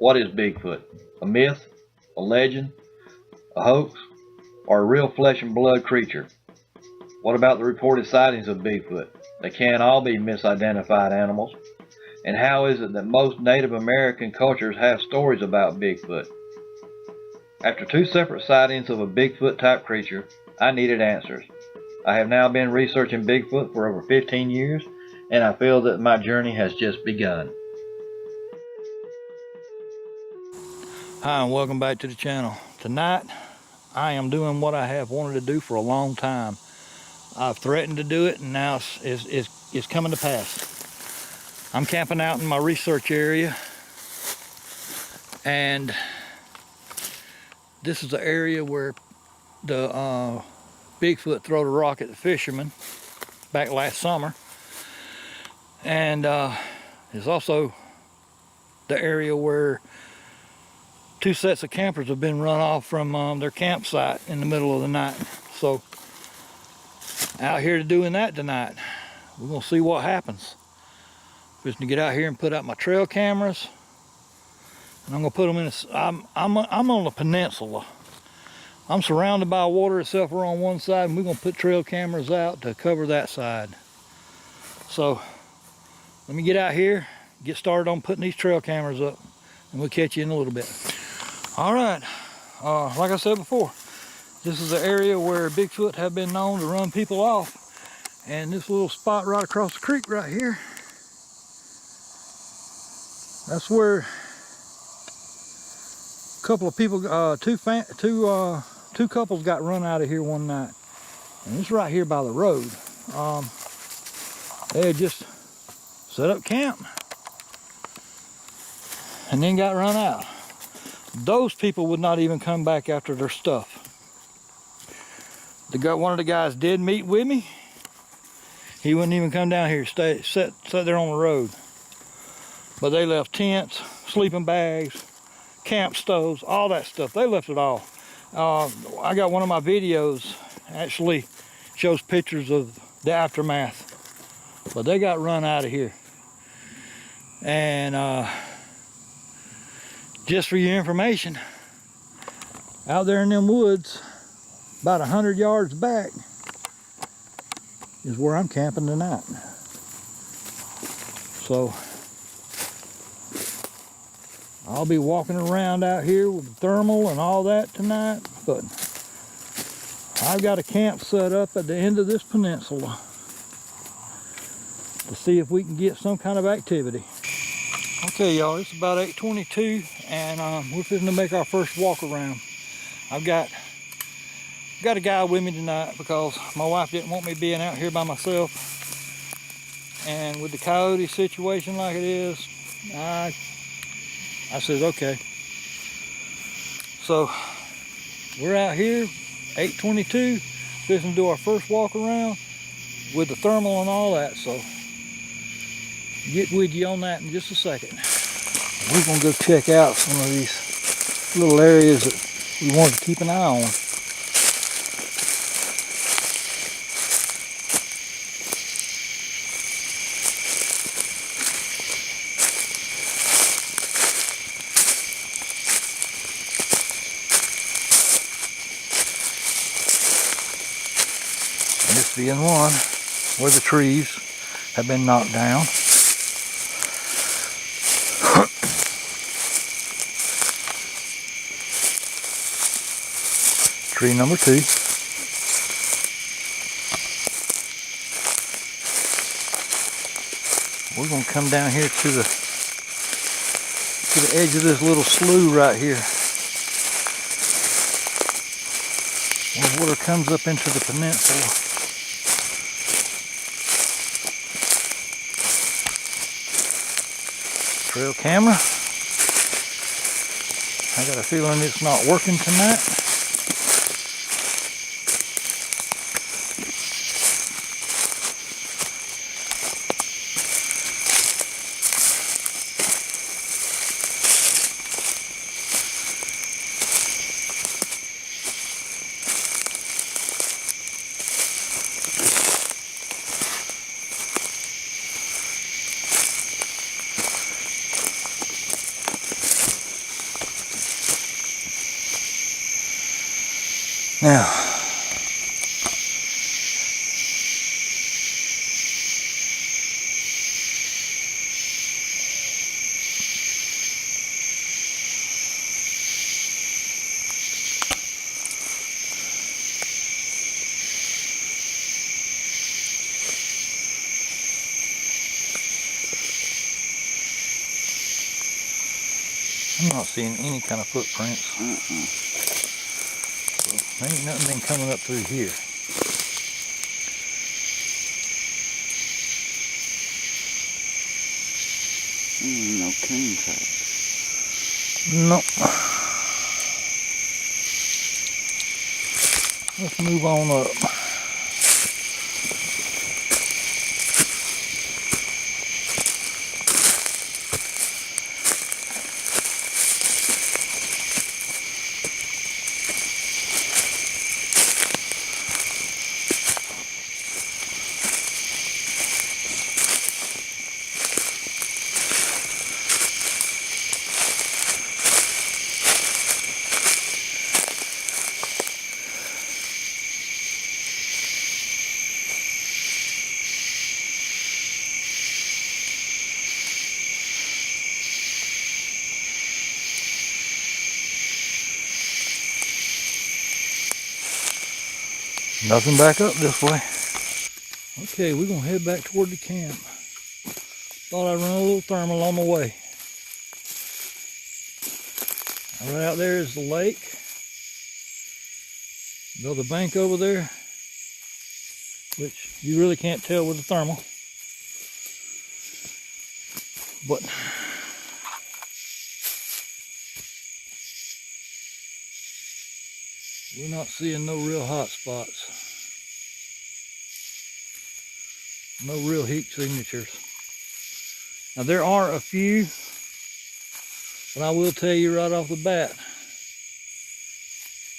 What is Bigfoot? A myth? A legend? A hoax? Or a real flesh and blood creature? What about the reported sightings of Bigfoot? They can't all be misidentified animals. And how is it that most Native American cultures have stories about Bigfoot? After 2 separate sightings of a Bigfoot type creature, I needed answers. I have now been researching Bigfoot for over 15 years, and I feel that my journey has just begun. Hi, and welcome back to the channel. Tonight, I am doing what I have wanted to do for a long time. I've threatened to do it, and now it's coming to pass. I'm camping out in my research area, and this is the area where the Bigfoot threw a rock at the fishermen back last summer. And it's also the area where 2 sets of campers have been run off from their campsite in the middle of the night. So out here doing that tonight. We're gonna see what happens. Just to get out here and put out my trail cameras, and I'm gonna put them in. I'm on a peninsula. I'm surrounded by water itself. We're on one side, and we're gonna put trail cameras out to cover that side. So let me get out here, get started on putting these trail cameras up, and we'll catch you in a little bit. All right, like I said before, this is the area where Bigfoot have been known to run people off. And this little spot right across the creek right here, that's where a couple of people, two couples got run out of here one night. And it's right here by the road. They had just set up camp and then got run out. Those people would not even come back after their stuff. One of the guys did meet with me. He wouldn't even come down here, sat there on the road. But they left tents, sleeping bags, camp stoves, all that stuff. They left it all. I got one of my videos actually shows pictures of the aftermath. But they got run out of here. And just for your information, out there in them woods, about 100 yards back, is where I'm camping tonight. So I'll be walking around out here with the thermal and all that tonight, but I've got a camp set up at the end of this peninsula to see if we can get some kind of activity. Okay, y'all, it's about 8:22, and we're fitting to make our first walk around. I've got a guy with me tonight because my wife didn't want me being out here by myself. And with the coyote situation like it is, I said, okay. So we're out here, 8:22, fixing to do our first walk around with the thermal and all that. So get with you on that in just a second. We're gonna go check out some of these little areas that we wanted to keep an eye on. This being one where the trees have been knocked down. Tree number 2. We're going to come down here to the edge of this little slough right here. Where water comes up into the peninsula. Trail camera. I got a feeling it's not working tonight. Now, I'm not seeing any kind of footprints. There ain't nothing been coming up through here. No cane tracks. Nope. Let's move on up. Nothing back up this way. Okay, we're gonna head back toward the camp. Thought I'd run a little thermal on the way. Right out there is the lake. Build a bank over there, which you really can't tell with the thermal. But we're not seeing no real hot spots. No real heat signatures. Now there are a few, but I will tell you right off the bat,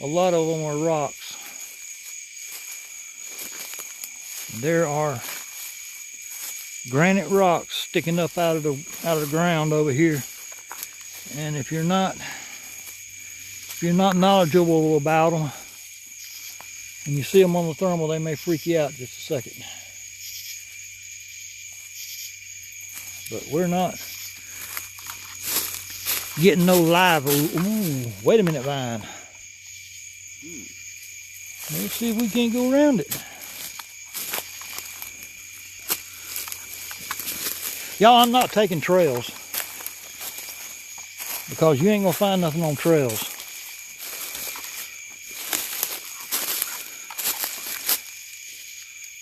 a lot of them are rocks. There are granite rocks sticking up out of the ground over here, and if you're not knowledgeable about them and you see them on the thermal, they may freak you out just a second. But we're not getting no live. Ooh, wait a minute, vine. Let's see if we can't go around it. Y'all, I'm not taking trails because you ain't gonna find nothing on trails.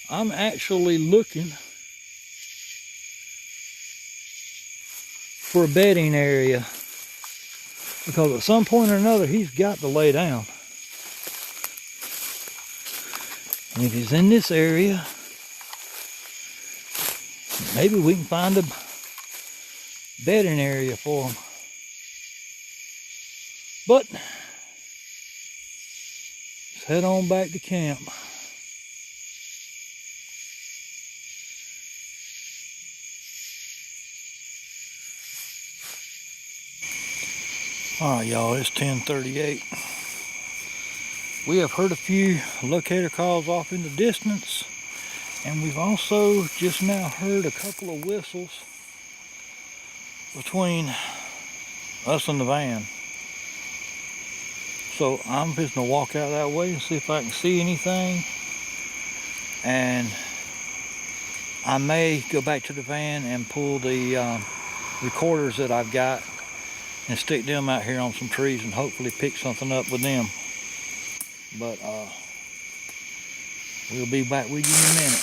I'm actually looking for a bedding area because at some point or another he's got to lay down. And if he's in this area, maybe we can find a bedding area for him. But let's head on back to camp. Alright y'all, it's 10:38. We have heard a few locator calls off in the distance, and we've also just now heard a couple of whistles between us and the van. So I'm just gonna walk out that way and see if I can see anything, and I may go back to the van and pull the recorders that I've got and stick them out here on some trees and hopefully pick something up with them. But we'll be back with you in a minute.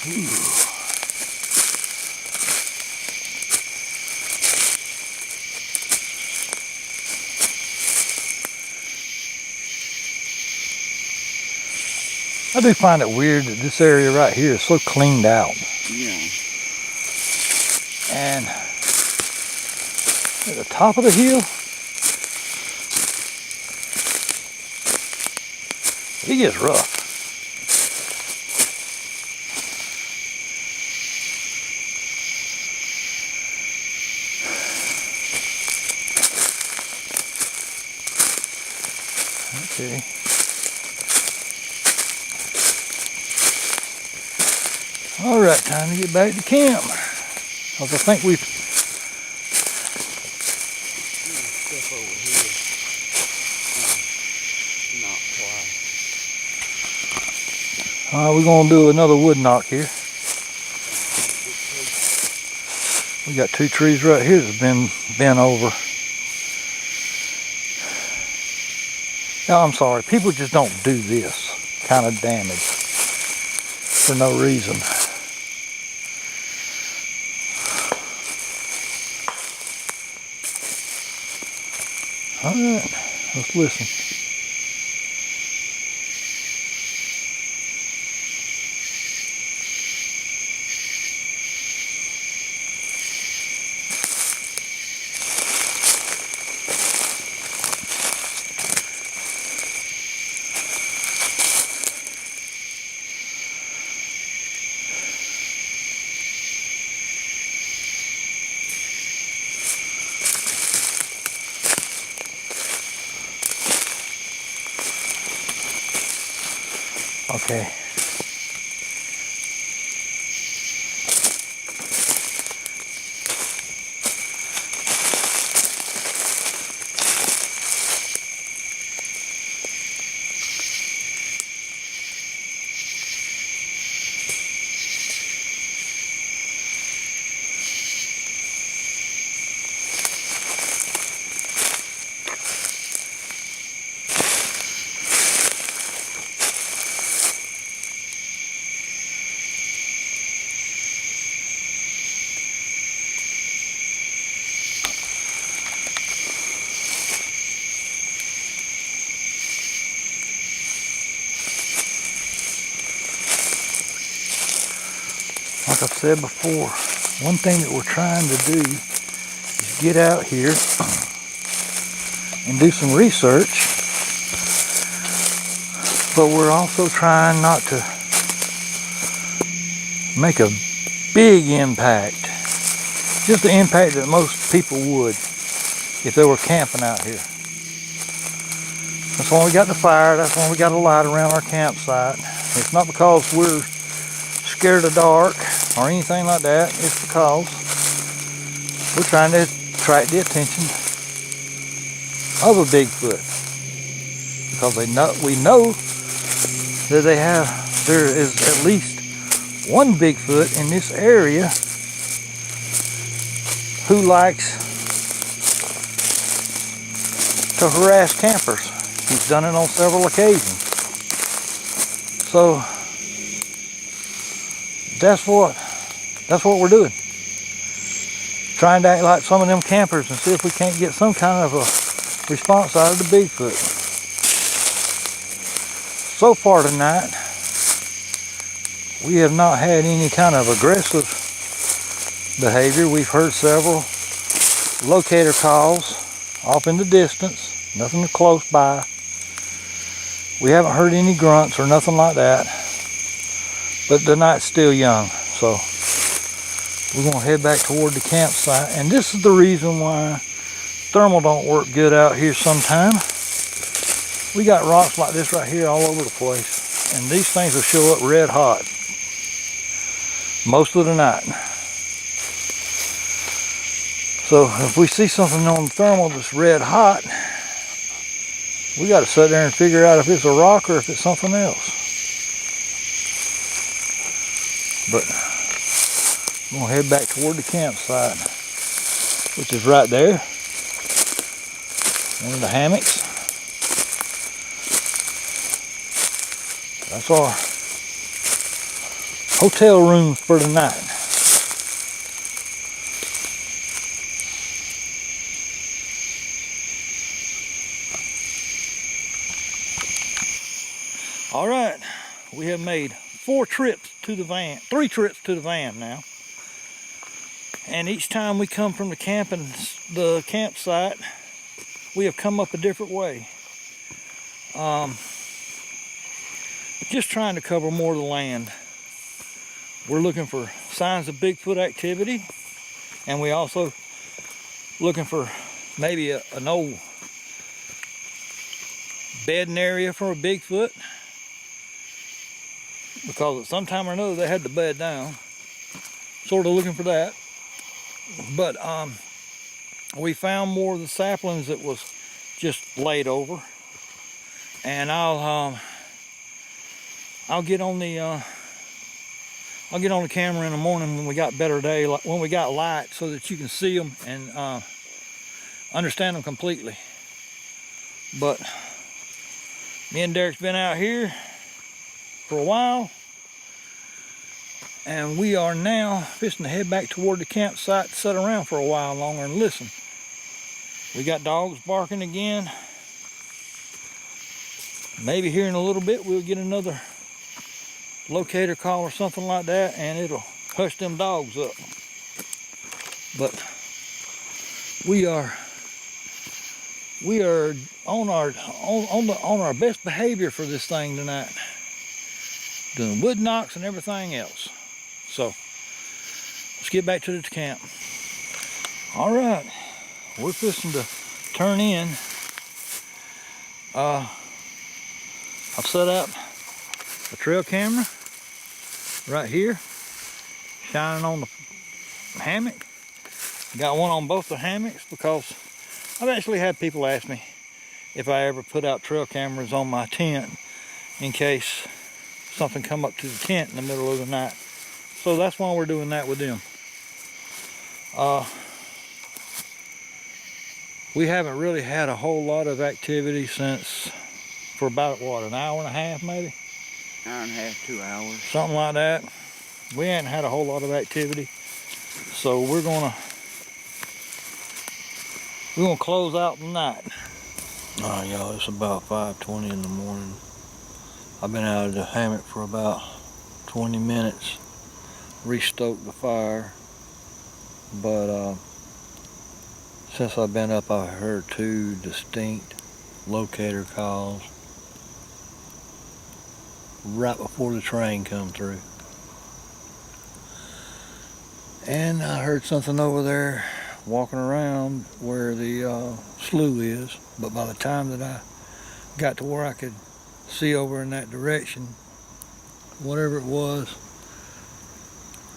Ooh. I do find it weird that this area right here is so cleaned out. Yeah. And at the top of the hill, it gets rough. Okay. All right, time to get back to camp. Because I think we've... Stuff over here. Not twice. We're going to do another wood knock here. We got 2 trees right here that's been bent over. No, I'm sorry. People just don't do this kind of damage for no reason. All right, let's listen. Okay. Like I've said before, one thing that we're trying to do is get out here and do some research, but we're also trying not to make a big impact, just the impact that most people would if they were camping out here. That's why we got the fire, that's why we got a light around our campsite. It's not because we're scared of dark or anything like that. It's because we're trying to attract the attention of a Bigfoot, because we know that there is at least one Bigfoot in this area who likes to harass campers. He's done it on several occasions. So that's what we're doing. Trying to act like some of them campers and see if we can't get some kind of a response out of the Bigfoot. So far tonight, we have not had any kind of aggressive behavior. We've heard several locator calls off in the distance, nothing close by. We haven't heard any grunts or nothing like that. But the night's still young, so we're going to head back toward the campsite. And this is the reason why thermal don't work good out here sometimes. We got rocks like this right here all over the place, and these things will show up red hot most of the night. So if we see something on the thermal that's red hot, we got to sit there and figure out if it's a rock or if it's something else. But I'm going to head back toward the campsite, which is right there. One of the hammocks. That's our hotel room for the night. All right, we have made 3 trips to the van now. And each time we come from the campsite, we have come up a different way. Just trying to cover more of the land. We're looking for signs of Bigfoot activity, and we also looking for maybe an old bedding area for a Bigfoot, because at some time or another they had to bed down. Sort of looking for that. But we found more of the saplings that was just laid over, and I'll get on the camera in the morning when we got better day, when we got light, so that you can see them and understand them completely. But me and Derek's been out here for a while, and we are now fixing to head back toward the campsite to sit around for a while longer and listen. We got dogs barking again. Maybe here in a little bit we'll get another locator call or something like that, and it'll hush them dogs up. But we are on our best behavior for this thing tonight, doing wood knocks and everything else. So let's get back to the camp. All right, we're fixing to turn in. I've set up a trail camera right here, shining on the hammock. Got one on both the hammocks because I've actually had people ask me if I ever put out trail cameras on my tent in case something come up to the tent in the middle of the night. So that's why we're doing that with them. We haven't really had a whole lot of activity for about, what, an hour and a half maybe? Hour and a half, 2 hours. Something like that. We hadn't had a whole lot of activity. So we're gonna close out the night. All right, y'all, it's about 5:20 in the morning. I've been out of the hammock for about 20 minutes, restoked the fire, but since I've been up, I heard 2 distinct locator calls right before the train come through. And I heard something over there walking around where the slough is, but by the time that I got to where I could see over in that direction, whatever it was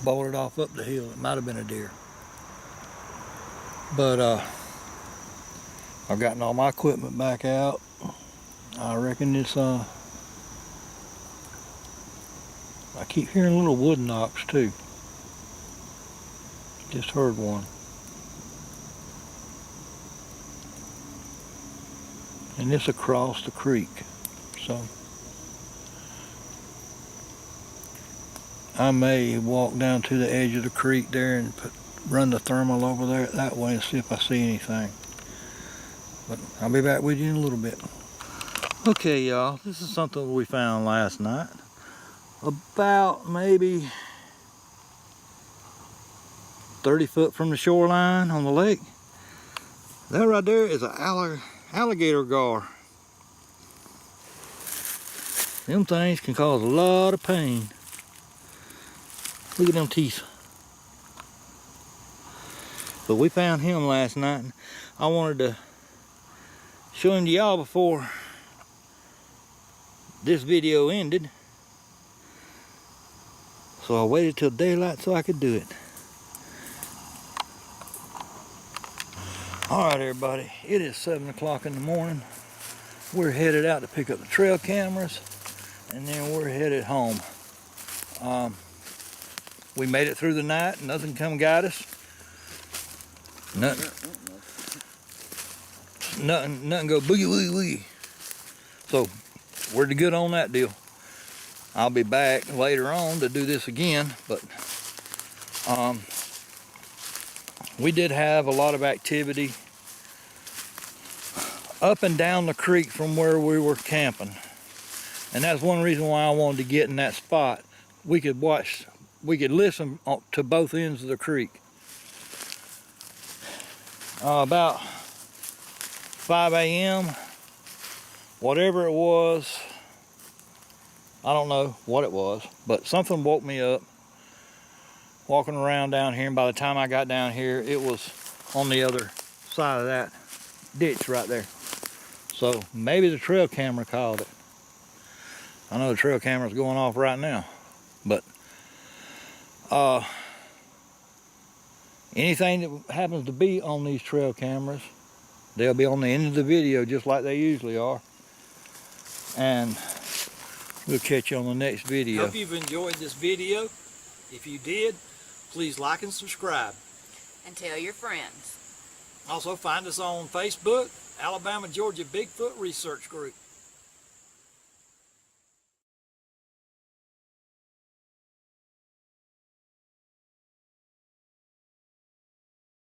bolted off up the hill. It might have been a deer. But I've gotten all my equipment back out. I reckon it's I keep hearing little wood knocks too. Just heard one. And it's across the creek. So I may walk down to the edge of the creek there and run the thermal over there that way and see if I see anything. But I'll be back with you in a little bit. Okay, y'all, this is something we found last night. About maybe 30 foot from the shoreline on the lake. That right there is an alligator gar. Them things can cause a lot of pain. Look at them teeth. But we found him last night, and I wanted to show him to y'all before this video ended. So I waited till daylight so I could do it. Alright everybody, it is 7 o'clock in the morning. We're headed out to pick up the trail cameras, and then we're headed home. We made it through the night, nothing come got us. Nothing go boogie woogie woogie. So we're good on that deal. I'll be back later on to do this again, but we did have a lot of activity up and down the creek from where we were camping, and that's one reason why I wanted to get in that spot. We could listen to both ends of the creek. About 5 a.m., whatever it was, I don't know what it was, but something woke me up walking around down here, and by the time I got down here, it was on the other side of that ditch right there. So maybe the trail camera called it. I know the trail camera's going off right now. But anything that happens to be on these trail cameras, they'll be on the end of the video just like they usually are. And we'll catch you on the next video. Hope you've enjoyed this video. If you did, please like and subscribe. And tell your friends. Also find us on Facebook, Alabama Georgia Bigfoot Research Group.